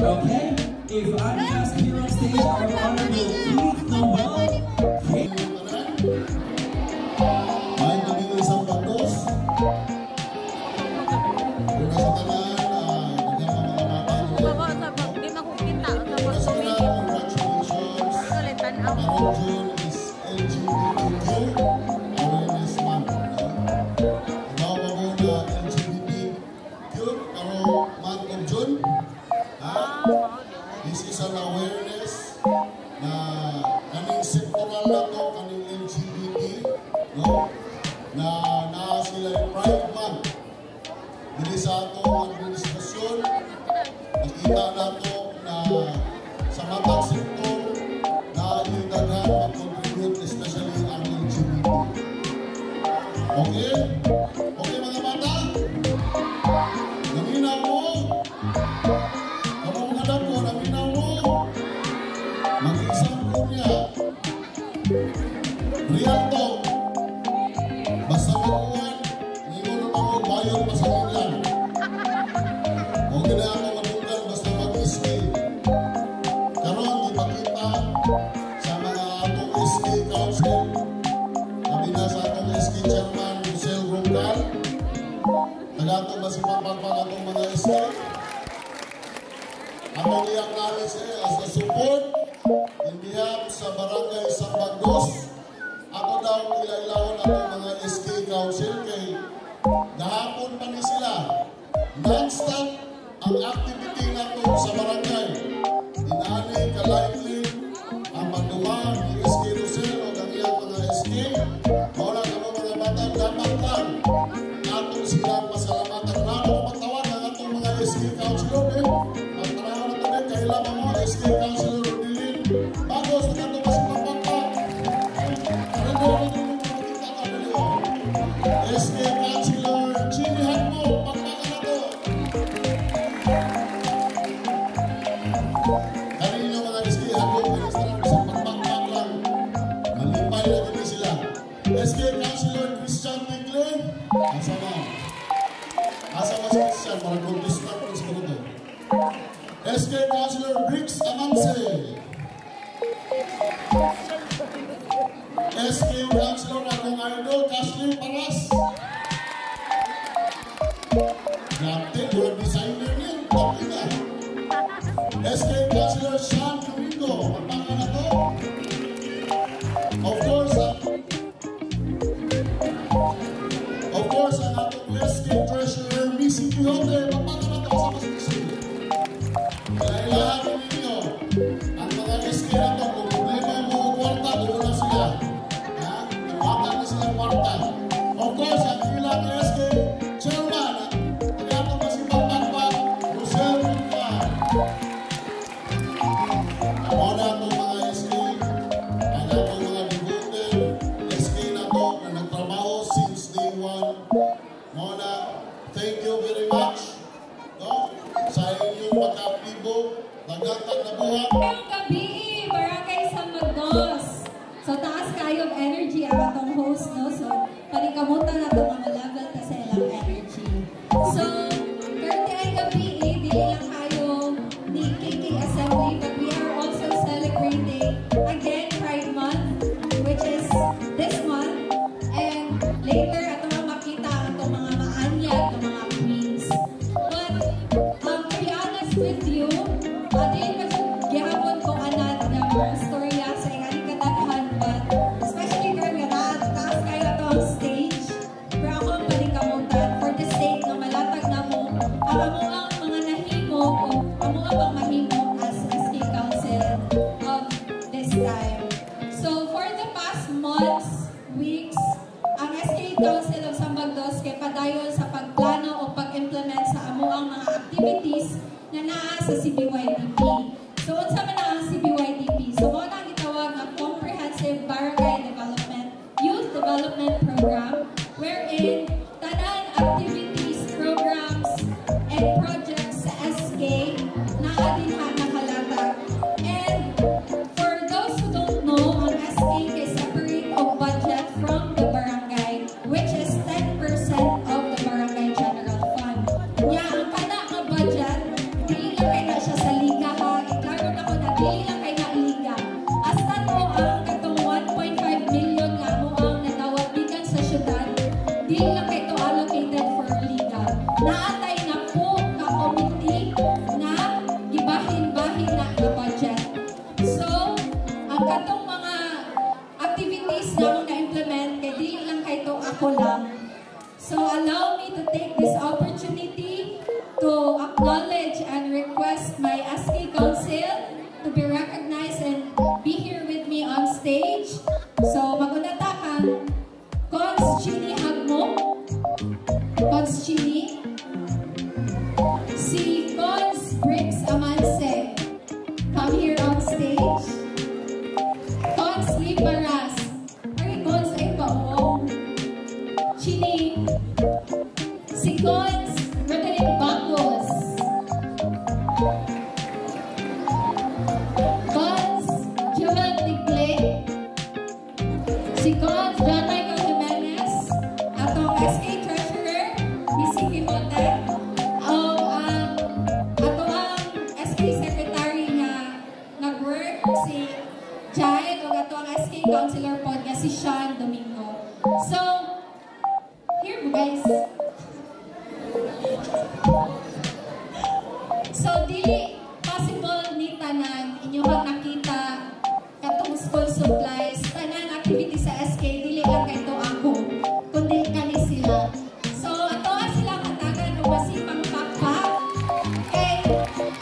Okay, if I ask here on stage, our honorable Keith Noel. May nabigay isang bagos. Kung nasa tanan, nagyang mga bata Di makukita o sa mga congratulations. Karong June is LGBTQ Awareness Month. Tawag mo na LGBTQ karong month of June. This is an awareness na kaning sektoral na to, kaning LGBT, no? Na sila yung Pride Month. Dili sa atong administrasyon, nakita na to na sa matang sektor na yung daghan mag-contribute, especially ang LGBT. Okay? Okay mga bata? Naminaw mo? Kapag hadap ko, naminaw mo? Mag-isang ko niya. Real talk. Basta makuhan, hindi mo na ako bayon pa sa ilan. Huwag na ako matunggan basta mag-skill. Karoon, ipakita sa mga atong SK Council. Sabi na sa atong SK Chairman, Michelle Roncal. Tagatong ba si Pampagpag atong mga SK? Atong i-acknowledge as a support in behalf sa Barangay San Bagdos. Ako daw ilailawon atong mga SK Council kay gahapon pa ni sila. Non-stop ang activity nato sa barangay. Inaani ka-likely ang pagdumaan ni SK Rosel o ang iyang mga SK. Wala ka mga bata, dapat lang atong silang pasalamatan. Lalo magtawan ang atong mga SK Councilor. Magtanaw na tabi, kailangan mo SK Councilor Rodilin. Bago sa kanto mas papagpag. SK Councilor Jimmy Hadmo, pagpakan na to. Kanina mga SK Hadmo, pinasarap sa pagpagpag lang. Malipay na din sila. SK Councilor Christian Tigle, asa na? Asa mas Christian, para contestant ko sa kanito. SK Councilor Briggs Amangse. SK Councilor akong idol, Cashley Paras. Grabe, yung designer niya, tapi na. SK Councilor Sean Domingo, pagpaka na to. Of course, ang atong SK Treasurer, Missy Quixote, pagpaka na to sa masisi. Kailangan ninyo, ang mga SK na to, kung problema mo kwarta, doon na sila. Nagpapag na sila kwarta. Of course, ang ilang SK Chairman, tagatong na si Pampagpag, Rosel you very much. No? Sa inyong pagka-aktibo, nagantag na buhat. Ngayong gabi, Barangay San Magnos. So, taas kayo of energy ang atong host, no? So, panikamutan na itong mga level kasi ilang energy. So, currently ay gabi, dili lang kayo ni KK Assembly, but we are also celebrating again Pride Month, which is this month. And later, atong makita ang itong mga maanyag, ang mga queens. But, to be honest with you, din ko gihapon ko anad na mga storya sa ingali kadaghan, but especially girl nga taas kayo ito ang stage. Pero ako ang palikamutan for the sake na malatag na mo ang amuang mga nahimo o amuang bang mahimo as SK Council of this time. So for the past months, weeks, ang SK Council of San Magnos kay padayon sa pagplano o pag-implement sa amuang mga activities na naa sa CBYDP. So, unsa man ang CBYDP? So, mo na gitawag nga Comprehensive Barangay Development, Youth Development Program, wherein tanan activities, programs, and projects sa SK naa din nakalatag. And for those who don't know, ang SK kay separate of budget from the barangay, which is 10% of the barangay general fund. Nya ang kana nga budget dili lang kay na siya sa liga ha. Iklaro na ko na dili lang kay na liga. Hasta to ang katong 1.5 million nga mo ang natawagikan sa syudad, dili lang kay to allocated for liga. Naatay na po ka committee na gibahin-bahin na nga budget. So, ang katong mga activities na mo na-implement kay dili lang kay to ako lang. So, allow me to take this opportunity to acknowledge and request my SK Council to be recognized and be here with me on stage. So, magunata kang Cons Chini Hagmo, Cons Chini, si Cons Bricks Amanse, come here on stage. Cons Lee Baras, ay Cons ay Baong, Chini, si Cons Roderick Bangos, Cons Joel Tigle, si Cons John Michael Jimenez, atong SK Treasurer, ni Siki Monte, ato ang SK Secretary nga nag-work si Jael, o ato ang SK Councilor pod nga si Sean Domingo. So, here mo guys. So, dili possible ni tanan inyong nakita katong school supplies, tanan activity sa SK, dili lang kay to ako, kundi kani sila. So, ato sila katagan o masipang pakpak, kay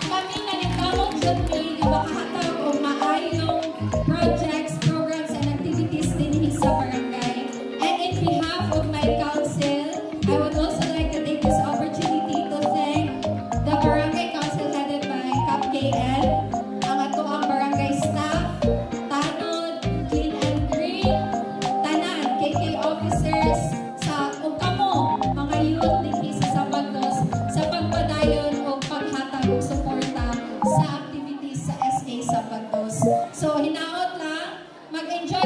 kami na nagkamot dyan may makahatag o maayong projects, programs, and activities din sa barangay. And in behalf of my council, I would also like to take this opportunity to thank the Barangay Council headed by Cap KL, ang ato ang barangay staff, tanod, clean and green, tanan, KK officers, sa kamo, mga youth din sa San Magnos, sa pagpadayon o paghatag o suporta sa activities sa SK San Magnos. So, hinaot lang, mag-enjoy